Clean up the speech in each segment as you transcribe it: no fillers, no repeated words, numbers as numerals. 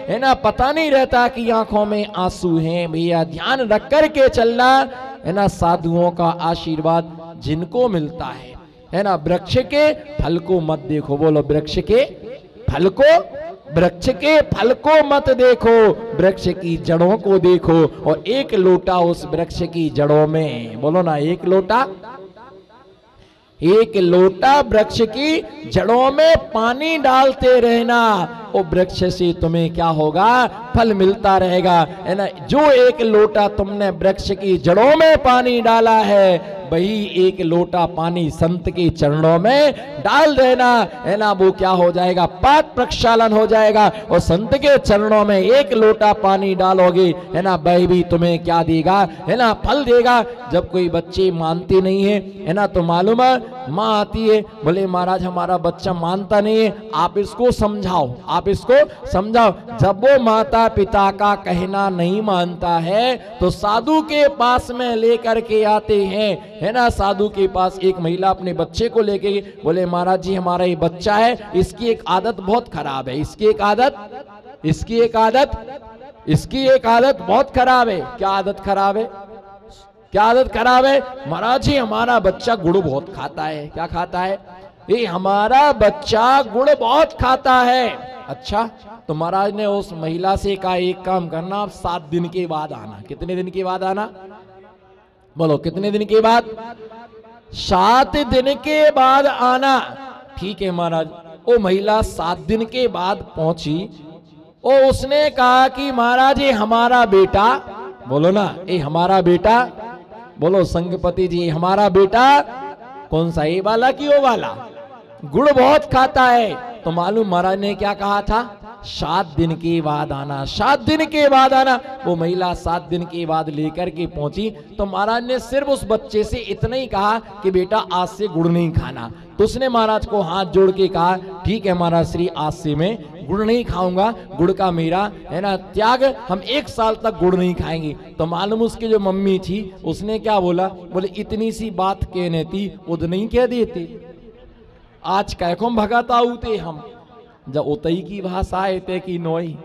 है ना, पता नहीं रहता कि आंखों में आंसू हैं। भैया ध्यान रख कर के चलना, है ना। साधुओं का आशीर्वाद जिनको मिलता है ना, वृक्ष के फल को मत देखो। बोलो, वृक्ष के फल को, वृक्ष के फल को मत देखो, वृक्ष की जड़ों को देखो। और एक लोटा उस वृक्ष की जड़ों में, बोलो ना, एक लोटा वृक्ष की जड़ों में पानी डालते रहना। वो वृक्ष से तुम्हें क्या होगा, फल मिलता रहेगा, है ना। जो एक लोटा तुमने वृक्ष की जड़ों में पानी डाला है, वही एक लोटा पानी संत के चरणों में डाल देना, है ना। वो क्या हो जाएगा, पाप प्रक्षालन हो जाएगा। और संत के चरणों में एक लोटा पानी डालोगे, है ना, वह भी तुम्हें क्या देगा, है ना, फल देगा। जब कोई बच्चे मानते नहीं है ना, तो मालूम है, माँ आती है, बोले महाराज हमारा बच्चा मानता नहीं है, आप इसको समझाओ, आप इसको समझाओ। जब वो माता पिता का कहना नहीं मानता है, तो साधु के पास में लेकर के आते हैं, है ना। साधु के पास एक महिला अपने बच्चे को लेके, बोले महाराज जी हमारा ये बच्चा है, इसकी एक आदत बहुत खराब है, इसकी एक आदत बहुत खराब है। क्या आदत खराब है, क्या आदत खराब है? महाराज जी हमारा बच्चा गुड़ बहुत खाता है। क्या खाता है? ये हमारा बच्चा गुड़ बहुत खाता है। अच्छा, तो महाराज ने उस महिला से कहा एक काम करना, आप 7 दिन के बाद आना। कितने दिन के बाद आना? बोलो, कितने दिन के बाद? 7 दिन के बाद आना। ठीक है महाराज। वो महिला 7 दिन के बाद पहुंची और उसने कहा कि महाराज ये हमारा बेटा, बोलो ना, ये हमारा बेटा, बोलो संगपति जी, हमारा बेटा कौन सा, ये वाला कि वो वाला, गुड़ बहुत खाता है। तो मालूम महाराज ने क्या कहा था? 7 दिन के बाद आना, 7 दिन के बाद आना। वो महिला 7 दिन के बाद लेकर के पहुंची, तो महाराज ने सिर्फ उस बच्चे से इतना ही कहा कि बेटा आज से गुड़ नहीं खाना। तो उसने महाराज को हाथ जोड़ के कहा ठीक है महाराज श्री, आज से मैं गुड़ नहीं खाऊंगा, गुड़ का मेरा, है ना, त्याग, हम 1 साल तक गुड़ नहीं खाएंगे। तो मालूम उसकी जो मम्मी थी उसने क्या बोला? बोले इतनी सी बात कहने थी वो तो नहीं कह देते, आज कैको भगाता उते हम, जब उतई की भाषा है कि नोई,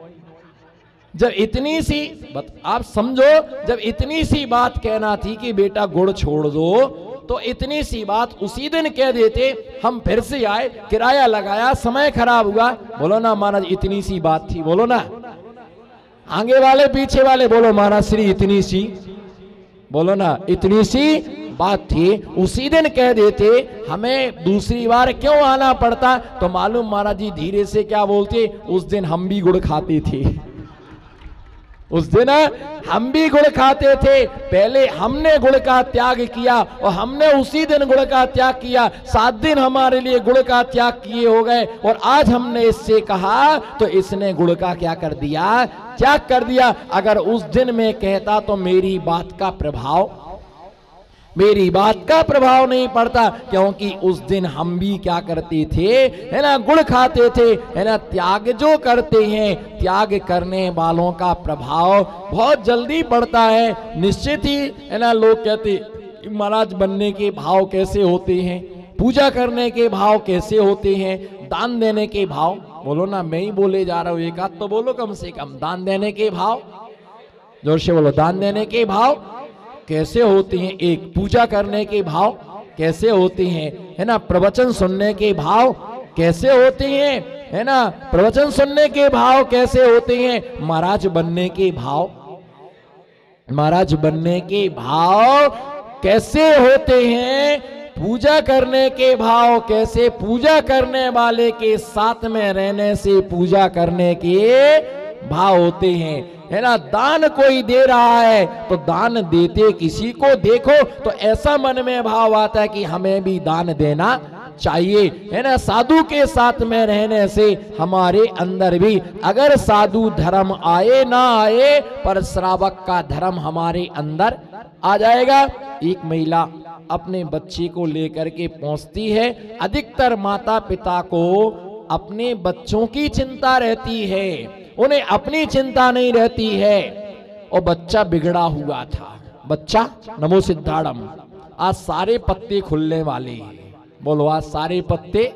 जब इतनी सी आप समझो, जब इतनी सी बात कहना थी कि बेटा गुड़ छोड़ दो, तो इतनी सी बात उसी दिन कह देते। हम फिर से आए, किराया लगाया, समय खराब हुआ। बोलो ना महाराज इतनी सी बात थी, बोलो ना, आगे वाले पीछे वाले बोलो महाराज श्री इतनी सी, बोलो ना, इतनी सी बात थी, उसी दिन कह देते, हमें दूसरी बार क्यों आना पड़ता? तो मालूम महाराज जी धीरे से क्या बोलते, उस दिन हम भी गुड़ खाते थे, उस दिन हम भी गुड़ खाते थे। पहले हमने गुड़ का त्याग किया और हमने उसी दिन गुड़ का त्याग किया। 7 दिन हमारे लिए गुड़ का त्याग किए हो गए और आज हमने इससे कहा तो इसने गुड़ का क्या कर दिया? त्याग कर दिया। अगर उस दिन में कहता तो मेरी बात का प्रभाव नहीं पड़ता, क्योंकि उस दिन हम भी क्या करते थे, है ना, गुड़ खाते थे, है ना। त्याग जो करते हैं, त्याग करने वालों का प्रभाव बहुत जल्दी पड़ता है। निश्चित ही, है ना, लोग कहते महाराज बनने के भाव कैसे होते हैं, पूजा करने के भाव कैसे होते हैं, दान देने के भाव, बोलो ना, मैं ही बोले जा रहा हूं, एक आध तो बोलो कम से कम, दान देने के भाव, जोर से बोलो, दान देने के भाव कैसे होते हैं, एक पूजा करने के भाव कैसे होते हैं, है ना, प्रवचन सुनने के भाव कैसे होते हैं, है ना, प्रवचन सुनने के भाव कैसे होते हैं, महाराज बनने के भाव कैसे होते हैं, पूजा करने के भाव कैसे, पूजा करने वाले के साथ में रहने से पूजा करने के भाव होते हैं, है ना। दान कोई दे रहा है तो दान देते किसी को देखो तो ऐसा मन में भाव आता है कि हमें भी दान देना चाहिए, है ना। साधु के साथ में रहने से हमारे अंदर भी, अगर साधु धर्म आए ना आए, पर श्रावक का धर्म हमारे अंदर आ जाएगा। एक महिला अपने बच्चे को लेकर के पहुंचती है। अधिकतर माता पिता को अपने बच्चों की चिंता रहती है, उन्हें अपनी चिंता नहीं रहती है। और बच्चा बिगड़ा हुआ था, बच्चा, नमो सिद्धाड़म, आज सारे पत्ते खुलने वाले हैं, बोलो आज सारे पत्ते,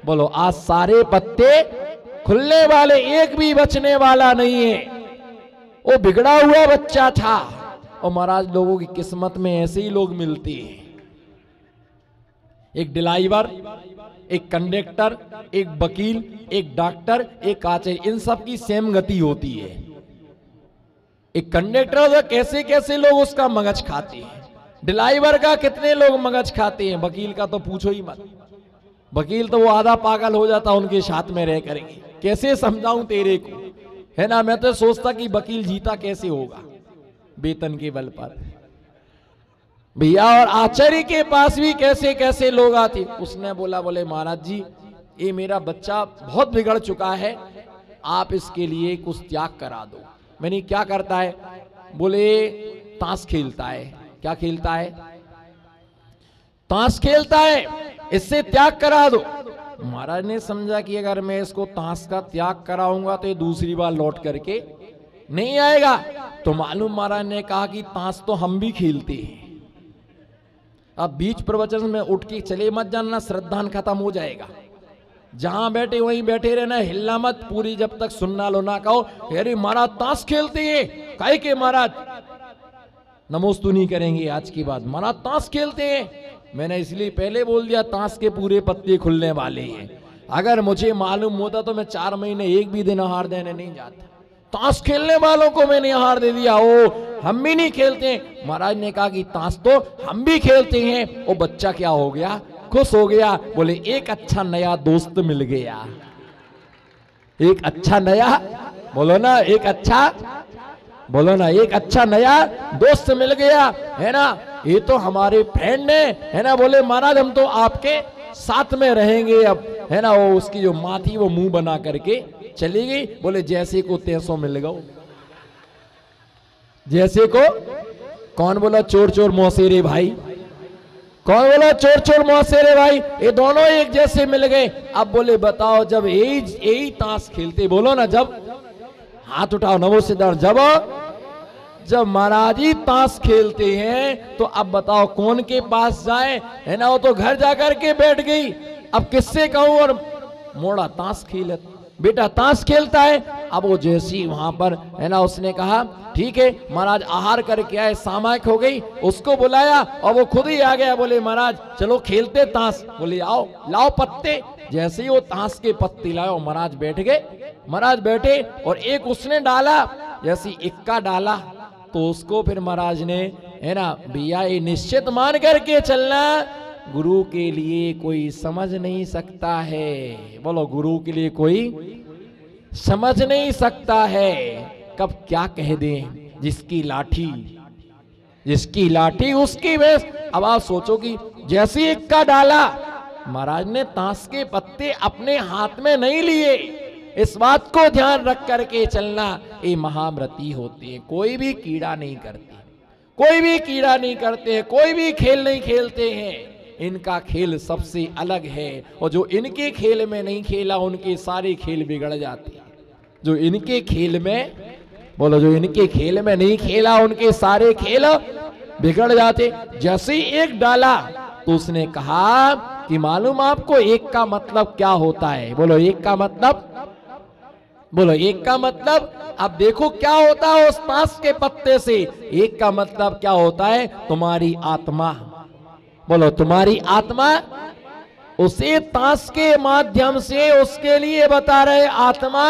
बोलो आज सारे पत्ते खुलने वाले एक भी बचने वाला नहीं है। वो बिगड़ा हुआ बच्चा था। और महाराज लोगों की किस्मत में ऐसे ही लोग मिलते हैं। एक ड्राइवर, एक कंडक्टर, एक वकील, एक डॉक्टर, एक आचार्य, इन सब की सेम गति होती है। एक कंडक्टर तो कैसे कैसे लोग उसका मगज खाते हैं, ड्राइवर का कितने लोग मगज खाते हैं, वकील का तो पूछो ही मत। वकील तो वो आधा पागल हो जाता उनके साथ में रह करेंगे। कैसे समझाऊं तेरे को, है ना। मैं तो सोचता कि वकील जीता कैसे होगा वेतन के बल पर भैया। और आचार्य के पास भी कैसे कैसे लोग आते। उसने बोला, बोले महाराज जी ये मेरा बच्चा बहुत बिगड़ चुका है, आप इसके लिए कुछ त्याग करा दो। मैंने क्या करता है, बोले ताश खेलता है। क्या खेलता है, ताश खेलता है, इससे त्याग करा दो। महाराज ने समझा कि अगर मैं इसको ताश का त्याग कराऊंगा तो ये दूसरी बार लौट करके नहीं आएगा। तो मालूम महाराज ने कहा कि ताश तो हम भी खेलते हैं। अब बीच प्रवचन में उठ के चले मत जानना, श्रद्धान खत्म हो जाएगा। जहां बैठे वहीं बैठे रहना, हिलना मत पूरी जब तक सुनना लो ना कहो अरे महाराज ताश खेलते हैं। काहे के महाराज नमोस्तु नहीं करेंगे आज के बाद, महाराज ताश खेलते हैं। मैंने इसलिए पहले बोल दिया ताश के पूरे पत्ते खुलने वाले हैं। अगर मुझे मालूम होता तो मैं 4 महीने एक भी दिन आहार देने नहीं जाता। ताश खेलने वालों को मैंने आहार दे दिया। ओ हम भी नहीं खेलते। महाराज ने कहा कि ताश तो हम भी खेलते हैं। वो बच्चा क्या हो गया, खुश हो गया। बोले एक अच्छा नया दोस्त मिल गया। एक अच्छा नया, बोलो ना एक अच्छा, बोलो ना एक अच्छा नया दोस्त मिल गया, है ना। ये तो हमारे फ्रेंड है ना। बोले महाराज हम तो आपके साथ में रहेंगे अब, है ना। वो उसकी जो माँ थी वो मुंह बना करके चली गई। बोले जैसे को तैसो मिल गओ। जैसे को कौन बोला, चोर चोर मौसेरे भाई। कौन बोला चोर चोर मौसेरे भाई, ये दोनों एक जैसे मिल गए। अब बोले बताओ जब यही ताश खेलते, बोलो ना जब, हाथ उठाओ नमो सिद्धार्थ, जब महाराज जी ताश खेलते हैं तो अब बताओ कौन के पास जाए, है ना। वो तो घर जाकर के बैठ गई। अब किससे कहूं, और मोड़ा ताश खेल, बेटा ताश खेलता है। अब वो जैसी वहां पर, है ना, उसने कहा ठीक है महाराज आहार करके आए, सामायिक हो गई। उसको बुलाया और वो खुद ही आ गया। बोले महाराज चलो खेलते ताश। बोले आओ लाओ पत्ते। जैसे ही वो ताश के पत्ते लाए महाराज बैठ गए। महाराज बैठे और एक उसने डाला, जैसी इक्का डाला तो उसको फिर महाराज ने, है ना, भैया ये निश्चित मान करके चलना, गुरु के लिए कोई समझ नहीं सकता है। बोलो गुरु के लिए कोई समझ नहीं सकता है, कब क्या कह दे। जिसकी लाठी उसकी वेश। अब आप सोचो कि जैसे इक्का डाला, महाराज ने ताश के पत्ते अपने हाथ में नहीं लिए। इस बात को ध्यान रख करके चलना, ये महाव्रती होते हैं। कोई भी कीड़ा नहीं करते, कोई भी कीड़ा नहीं करते, कोई भी खेल नहीं खेलते हैं। इनका खेल सबसे अलग है। और जो इनके खेल में नहीं खेला उनके सारे खेल बिगड़ जाते हैं। जो इनके खेल में, बोलो जो इनके खेल में नहीं खेला उनके सारे खेल बिगड़ जाते। जैसे ही एक डाला तो उसने कहा कि मालूम आपको एक का मतलब क्या होता है। बोलो एक का मतलब, बोलो एक का मतलब। अब देखो क्या होता है उस ताश के पत्ते से। एक का मतलब क्या होता है, तुम्हारी आत्मा। बोलो तुम्हारी आत्मा। उसे ताश के माध्यम से उसके लिए बता रहे आत्मा,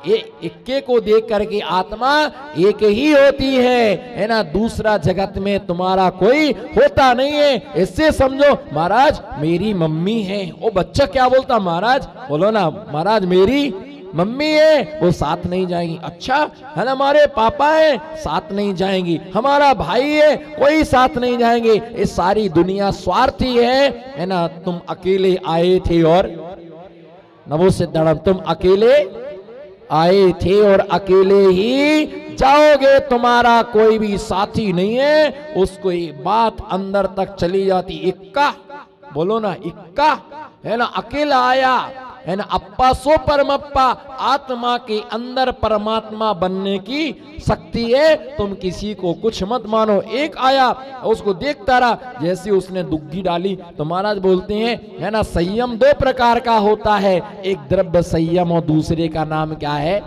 ये इक्के को देख करके आत्मा एक ही होती है ना। दूसरा जगत में तुम्हारा कोई होता नहीं है। इससे समझो महाराज मेरी मम्मी है। वो बच्चा क्या बोलता, महाराज बोलो ना, महाराज मेरी मम्मी है, वो साथ नहीं जाएंगी। अच्छा है ना, हमारे पापा है, साथ नहीं जाएंगी। हमारा भाई है, कोई साथ नहीं जाएंगे। ये सारी दुनिया स्वार्थी है ना। तुम अकेले आए थे और नमो सिद्धार्थ, तुम अकेले आए थे और अकेले ही जाओगे। तुम्हारा कोई भी साथी नहीं है। उसको ये बात अंदर तक चली जाती। इक्का, बोलो ना इक्का, है ना। अकेला आया है ना, अप्पा सो परमप्पा, आत्मा के अंदर परमात्मा बनने की शक्ति है। तुम किसी को कुछ मत मानो। एक आया उसको देखता रहा, जैसे उसने दुग्गी डाली तो महाराज बोलते हैं, है ना, संयम दो प्रकार का होता है, एक द्रव्य संयम और दूसरे का नाम क्या है?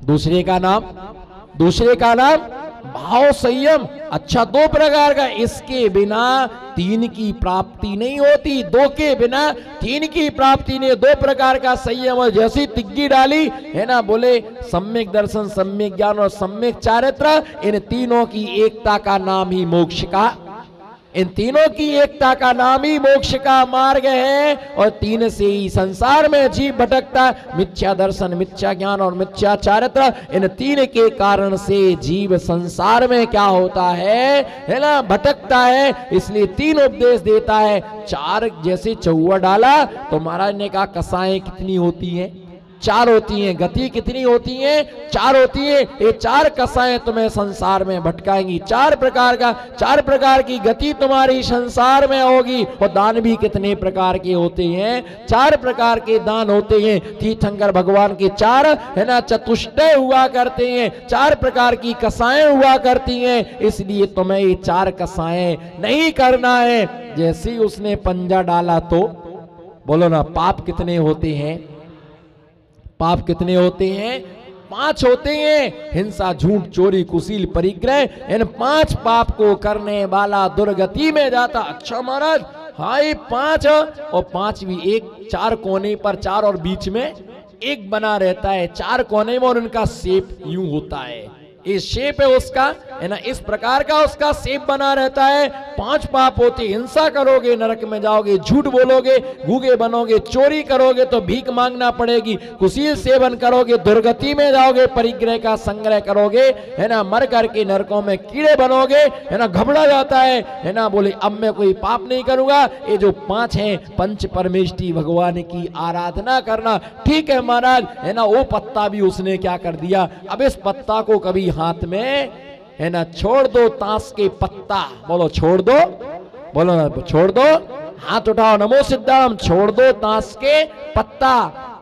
दूसरे का नाम भाव संयम। अच्छा, दो प्रकार का, इसके बिना तीन की प्राप्ति नहीं होती, दो के बिना तीन की प्राप्ति नहीं। दो प्रकार का संयम और जैसी तिग्गी डाली, है ना, बोले सम्यक दर्शन, सम्यक ज्ञान और सम्यक चारित्र, इन तीनों की एकता का नाम ही मोक्ष का, इन तीनों की एकता का नाम ही मोक्ष का मार्ग है। और तीन से ही संसार में जीव भटकता है, मिथ्या दर्शन, मिथ्या ज्ञान और मिथ्या चारित्र। इन तीन के कारण से जीव संसार में क्या होता है ना, भटकता है। इसलिए तीन उपदेश देता है। चार जैसे चौवा डाला तो महाराज ने कहा कसाएं कितनी होती हैं? चार होती हैं। गति कितनी होती है? चार होती है। ये चार कसाएं तुम्हें संसार में भटकाएंगी। चार प्रकार की गति तुम्हारी संसार में होगी। और दान भी कितने प्रकार के होते हैं? चार प्रकार के दान होते हैं। तीर्थंकर भगवान के चार, है ना, चतुष्टय हुआ करते हैं, चार प्रकार की कसाएं हुआ करती हैं। इसलिए तुम्हें ये चार कसाएं नहीं करना है। जैसे ही उसने पंजा डाला तो बोलो ना, पाप कितने होते हैं? पाप कितने होते हैं? 5 होते हैं। हिंसा, झूठ, चोरी, कुशील, परिग्रह। इन 5 पाप को करने वाला दुर्गति में जाता। अच्छा महाराज, हाँ ये 5 और 5 भी एक, 4 कोने पर 4 और बीच में एक बना रहता है। 4 कोने में और उनका शेप यूं होता है, इस शेप है उसका, है ना, इस प्रकार का उसका शेप बना रहता है। 5 पाप होते। हिंसा करोगे नरक में जाओगे, झूठ बोलोगे गूंगे बनोगे, चोरी करोगे तो भीख मांगना पड़ेगी, कुशील सेवन करोगे दुर्गति में जाओगे, परिग्रह का संग्रह करोगे, है ना, मर करके नरकों में कीड़े बनोगे, है ना, घबरा जाता है ना, बोले अब मैं कोई पाप नहीं करूंगा। ये जो 5 हैं, पंच परमेष्टि भगवान की आराधना करना। ठीक है महाराज, है ना, वो पत्ता भी उसने क्या कर दिया। अब इस पत्ता को कभी हाथ में, है ना, छोड़ दो ताश के पत्ता, बोलो छोड़ दो, बोलो ना छोड़ दो, हाथ उठाओ, नमो सिद्धाम, छोड़ दो ताश के पत्ता,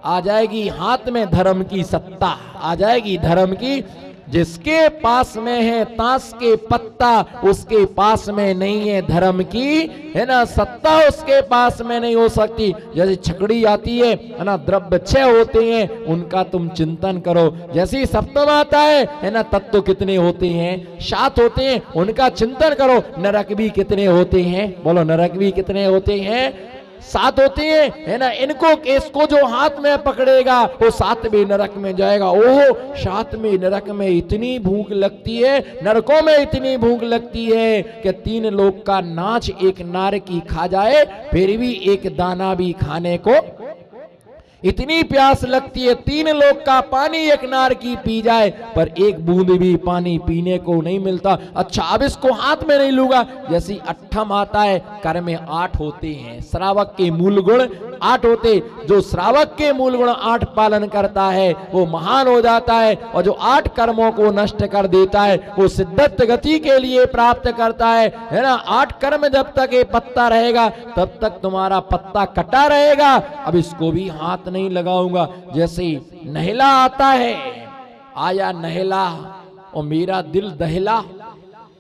आ जाएगी हाथ में धर्म की सत्ता, आ जाएगी धर्म की। जिसके पास में है ताश के पत्ता, उसके पास में नहीं है धर्म की, है ना, सत्ता उसके पास में नहीं हो सकती। जैसे छकड़ी आती है ना, द्रव्य 6 होते हैं, उनका तुम चिंतन करो। जैसे सप्तम आता है ना, तत्व कितने होते हैं? 7 होते हैं, उनका चिंतन करो। नरक भी कितने होते हैं? बोलो नरक भी कितने होते हैं? 7 होते हैं, है ना। इनको इसको जो हाथ में पकड़ेगा वो 7वें नरक में जाएगा। ओहो, 7वें नरक में इतनी भूख लगती है, नरकों में इतनी भूख लगती है कि 3 लोग का नाच एक नार की खा जाए, फिर भी एक दाना भी खाने को इतनी प्यास लगती है। 3 लोग का पानी एक नार की पी जाए, पर एक बूंद भी पानी पीने को नहीं मिलता। अच्छा, अब इसको हाथ में नहीं लूंगा। जैसे 8 आता है, कर में 8 होते हैं, श्रावक के मूल गुण 8 होते। जो श्रावक के मूल गुण 8 पालन करता है वो महान हो जाता है, और जो 8 कर्मों को नष्ट कर देता है वो सिद्धत्व गति के लिए प्राप्त करता है ना। 8 कर्म जब तक ये पत्ता रहेगा तब तक तुम्हारा पत्ता कटा रहेगा। अब इसको भी हाथ नहीं लगाऊंगा। जैसे नहला आता है, आया नहला और मेरा दिल दहला,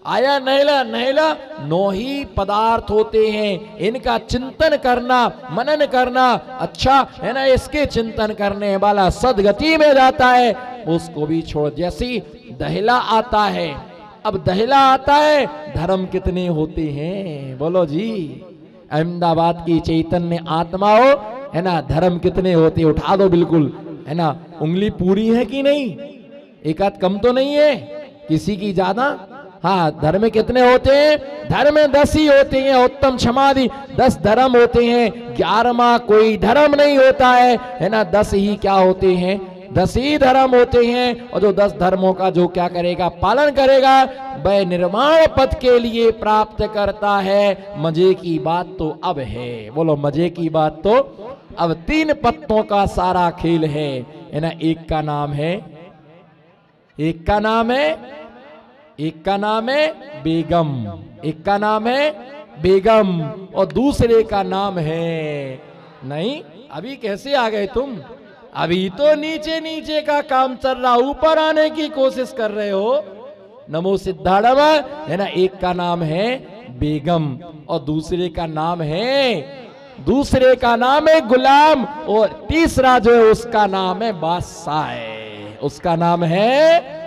आया नहला, नहला 9 ही पदार्थ होते हैं, इनका चिंतन करना, मनन करना। अच्छा, है ना, इसके चिंतन करने वाला सदगति में जाता है, उसको भी छोड़। जैसे दहला आता है, अब दहला आता है, धर्म कितने होते हैं? बोलो जी, अहमदाबाद की चैतन्य आत्मा हो, है ना, धर्म कितने होते? उठा दो बिल्कुल, है ना, उंगली पूरी है कि नहीं? एक आध कम तो नहीं है, किसी की ज्यादा? हाँ, धर्म कितने होते हैं? धर्म 10 ही होते हैं। उत्तम क्षमादि 10 धर्म होते हैं, 11वां कोई धर्म नहीं होता है ना। 10 ही क्या होते हैं? 10 ही धर्म होते हैं। और जो 10 धर्मों का जो क्या करेगा, पालन करेगा, वह निर्माण पद के लिए प्राप्त करता है। मजे की बात तो अब है, बोलो मजे की बात तो अब 3 पत्तों का सारा खेल है ना। एक का नाम है, एक का नाम है, एक का नाम है बेगम, एक का नाम है बेगम, और दूसरे का नाम है नहीं, अभी कैसे आ गए तुम? अभी तो नीचे नीचे का काम चल रहा, ऊपर आने की कोशिश कर रहे हो। नमो सिद्धार्थ है ना, एक का नाम है बेगम और दूसरे का नाम है गुलाम, और तीसरा जो है उसका नाम है बादशाह। उसका नाम है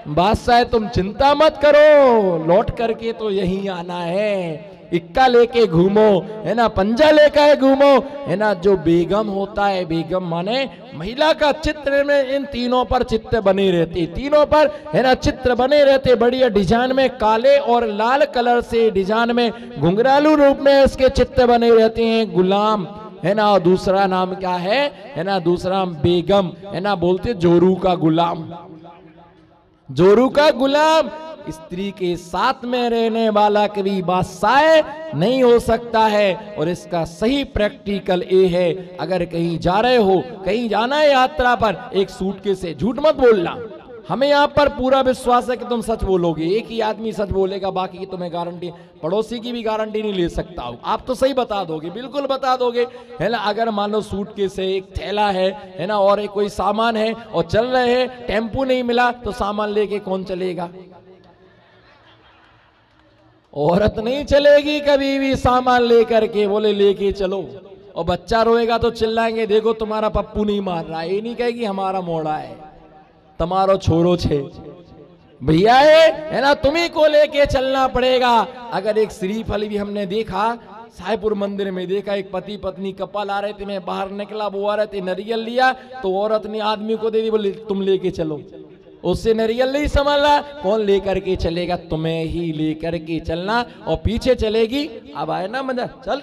बादशाह। तुम चिंता मत करो, लौट करके तो यहीं आना है। इक्का लेके घूमो, है ना, पंजा लेकर घूमो, है ना। जो बेगम होता है, बेगम माने महिला का चित्र में इन तीनों पर चित्र बने रहते, तीनों पर है ना चित्र बने रहते, बढ़िया डिजाइन में, काले और लाल कलर से डिजाइन में, घुंघरालू रूप में इसके चित्र बने रहते हैं। गुलाम है ना, और दूसरा नाम क्या है ना, दूसरा बेगम है ना, बोलते जोरू का गुलाम। जोरू का गुलाम स्त्री के साथ में रहने वाला कभी बादशाह नहीं हो सकता है। और इसका सही प्रैक्टिकल ये है, अगर कहीं जा रहे हो, कहीं जाना है यात्रा पर, एक सूटकेस से झूठ मत बोलना। हमें यहाँ पर पूरा विश्वास है कि तुम सच बोलोगे, एक ही आदमी सच बोलेगा, बाकी की तुम्हें गारंटी, पड़ोसी की भी गारंटी नहीं ले सकता हूँ। आप तो सही बता दोगे, बिल्कुल बता दोगे, है ना। अगर मान लो सूटकेस है, एक थैला है ना, और एक कोई सामान है और चल रहे हैं, टेम्पू नहीं मिला तो सामान लेके कौन चलेगा? औरत नहीं चलेगी कभी भी सामान लेकर के, बोले लेके चलो। और बच्चा रोएगा तो चिल्लाएंगे, देखो तुम्हारा पप्पू नहीं मार रहा है, ये नहीं कहेगी हमारा मोड़ा है, तुम्हारो छोरो छे भैया है ना, तुम्ही को लेके चलना पड़ेगा। अगर एक शरीफ अली भी हमने देखा, साईपुर मंदिर में देखा, एक पति पत्नी कपल आ रहे थे, मैं बाहर निकला, वो आ रहे थे, नारियल लिया तो औरत ने आदमी को दे दी, बोले तुम लेके चलो। उससे नारियल नहीं संभाला, कौन लेकर के चलेगा? तुम्हें ही लेकर के चलना, और पीछे चलेगी। अब आए ना मजा, चल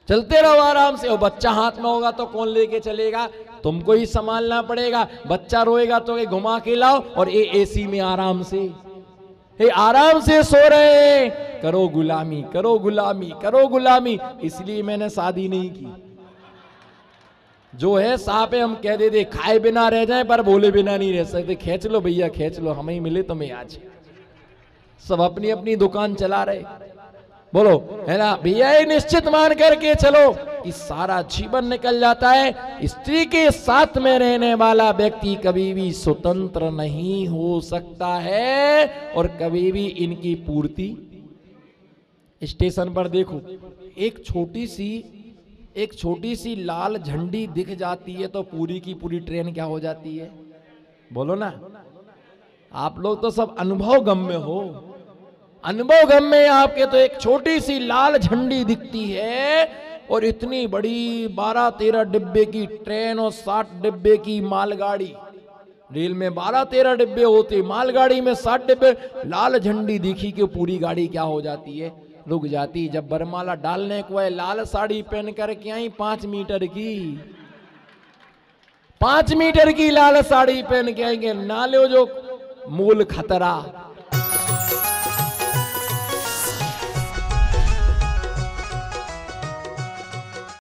चलते रहो आराम से। और बच्चा हाथ में होगा तो कौन लेके चलेगा? तुमको ही संभालना पड़ेगा। बच्चा रोएगा तो घुमा के लाओ, और ये एसी में आराम से सो रहे हैं। करो गुलामी, करो गुलामी, करो गुलामी। इसलिए मैंने शादी नहीं की। जो है साहब हम कह देते, खाए बिना रह जाए पर बोले बिना नहीं रह सकते। खींच लो भैया, खींच लो, हमें ही मिले तुम्हें आज। सब अपनी अपनी दुकान चला रहे, बोलो है ना भैया, ये निश्चित मान करके चलो कि सारा जीवन निकल जाता है। स्त्री के साथ में रहने वाला व्यक्ति कभी भी स्वतंत्र नहीं हो सकता है, और कभी भी इनकी पूर्ति। स्टेशन पर देखो, एक छोटी सी लाल झंडी दिख जाती है तो पूरी की पूरी ट्रेन क्या हो जाती है? बोलो ना। आप लोग तो सब अनुभव गम में हो, अनुभव गम में आपके। तो एक छोटी सी लाल झंडी दिखती है, और इतनी बड़ी 12-13 डिब्बे की ट्रेन और 60 डिब्बे की मालगाड़ी। रेल में 12-13 डिब्बे होते, मालगाड़ी में 60 डिब्बे। लाल झंडी दिखी कि पूरी गाड़ी क्या हो जाती है? रुक जाती। जब बरमाला डालने को है, लाल साड़ी पहन करके आई 5 मीटर की लाल साड़ी पहन के आएंगे, ना लो जो मूल खतरा।